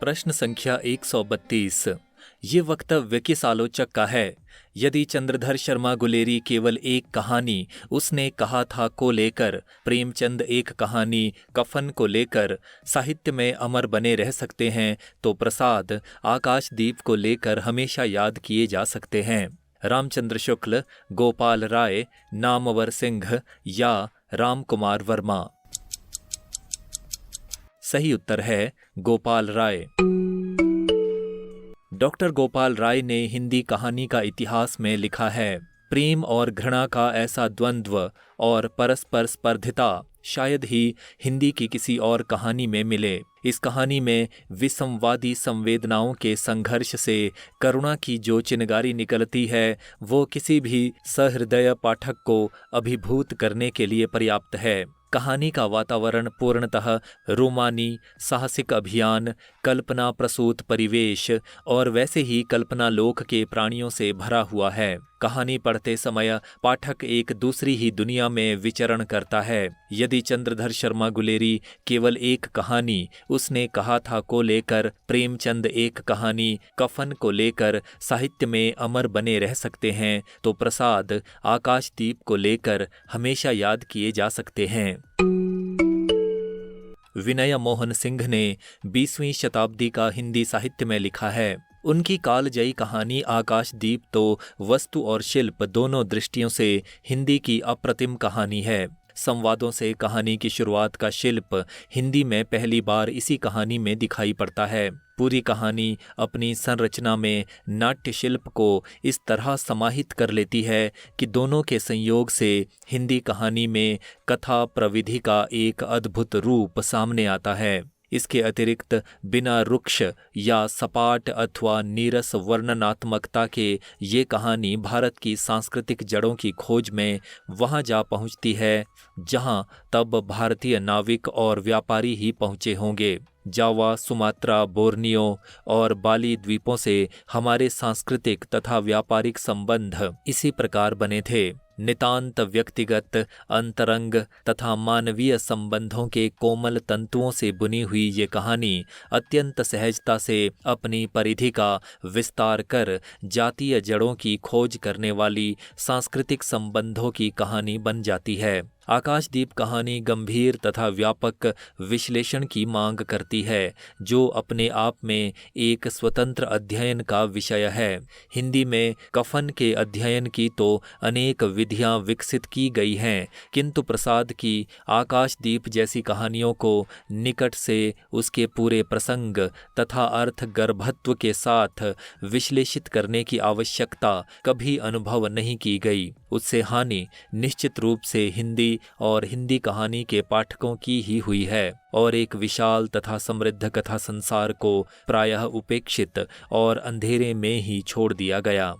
प्रश्न संख्या 132। ये वक्तव्य किस आलोचक का है? यदि चंद्रधर शर्मा गुलेरी केवल एक कहानी उसने कहा था को लेकर, प्रेमचंद एक कहानी कफन को लेकर साहित्य में अमर बने रह सकते हैं, तो प्रसाद आकाशदीप को लेकर हमेशा याद किए जा सकते हैं। रामचंद्र शुक्ल, गोपाल राय, नामवर सिंह या राम कुमार वर्मा? सही उत्तर है गोपाल राय। डॉक्टर गोपाल राय ने हिंदी कहानी का इतिहास में लिखा है, प्रेम और घृणा का ऐसा द्वंद्व और परस्पर स्पर्धिता शायद ही हिंदी की किसी और कहानी में मिले। इस कहानी में विसंवादी संवेदनाओं के संघर्ष से करुणा की जो चिनगारी निकलती है, वो किसी भी सहृदय पाठक को अभिभूत करने के लिए पर्याप्त है। कहानी का वातावरण पूर्णतः रोमानी, साहसिक अभियान, कल्पना प्रसूत परिवेश और वैसे ही कल्पना लोक के प्राणियों से भरा हुआ है। कहानी पढ़ते समय पाठक एक दूसरी ही दुनिया में विचरण करता है। यदि चंद्रधर शर्मा गुलेरी केवल एक कहानी उसने कहा था को लेकर, प्रेमचंद एक कहानी कफन को लेकर साहित्य में अमर बने रह सकते हैं, तो प्रसाद आकाशदीप को लेकर हमेशा याद किए जा सकते हैं। विनय मोहन सिंह ने 20वीं शताब्दी का हिंदी साहित्य में लिखा है। उनकी कालजयी कहानी आकाशदीप तो वस्तु और शिल्प दोनों दृष्टियों से हिंदी की अप्रतिम कहानी है। संवादों से कहानी की शुरुआत का शिल्प हिंदी में पहली बार इसी कहानी में दिखाई पड़ता है। पूरी कहानी अपनी संरचना में नाट्य शिल्प को इस तरह समाहित कर लेती है कि दोनों के संयोग से हिंदी कहानी में कथा प्रविधि का एक अद्भुत रूप सामने आता है। इसके अतिरिक्त बिना रुक्ष या सपाट अथवा नीरस वर्णनात्मकता के ये कहानी भारत की सांस्कृतिक जड़ों की खोज में वहाँ जा पहुँचती है जहाँ तब भारतीय नाविक और व्यापारी ही पहुँचे होंगे। जावा, सुमात्रा, बोर्नियो और बाली द्वीपों से हमारे सांस्कृतिक तथा व्यापारिक संबंध इसी प्रकार बने थे। नितांत व्यक्तिगत, अंतरंग तथा मानवीय संबंधों के कोमल तंतुओं से बुनी हुई ये कहानी अत्यंत सहजता से अपनी परिधि का विस्तार कर जातीय जड़ों की खोज करने वाली सांस्कृतिक संबंधों की कहानी बन जाती है। आकाशदीप कहानी गंभीर तथा व्यापक विश्लेषण की मांग करती है, जो अपने आप में एक स्वतंत्र अध्ययन का विषय है। हिंदी में कफन के अध्ययन की तो अनेक विधियां विकसित की गई हैं, किंतु प्रसाद की आकाशदीप जैसी कहानियों को निकट से उसके पूरे प्रसंग तथा अर्थ गर्भत्व के साथ विश्लेषित करने की आवश्यकता कभी अनुभव नहीं की गई। उससे हानि निश्चित रूप से हिंदी और हिंदी कहानी के पाठकों की ही हुई है और एक विशाल तथा समृद्ध कथा संसार को प्रायः उपेक्षित और अंधेरे में ही छोड़ दिया गया।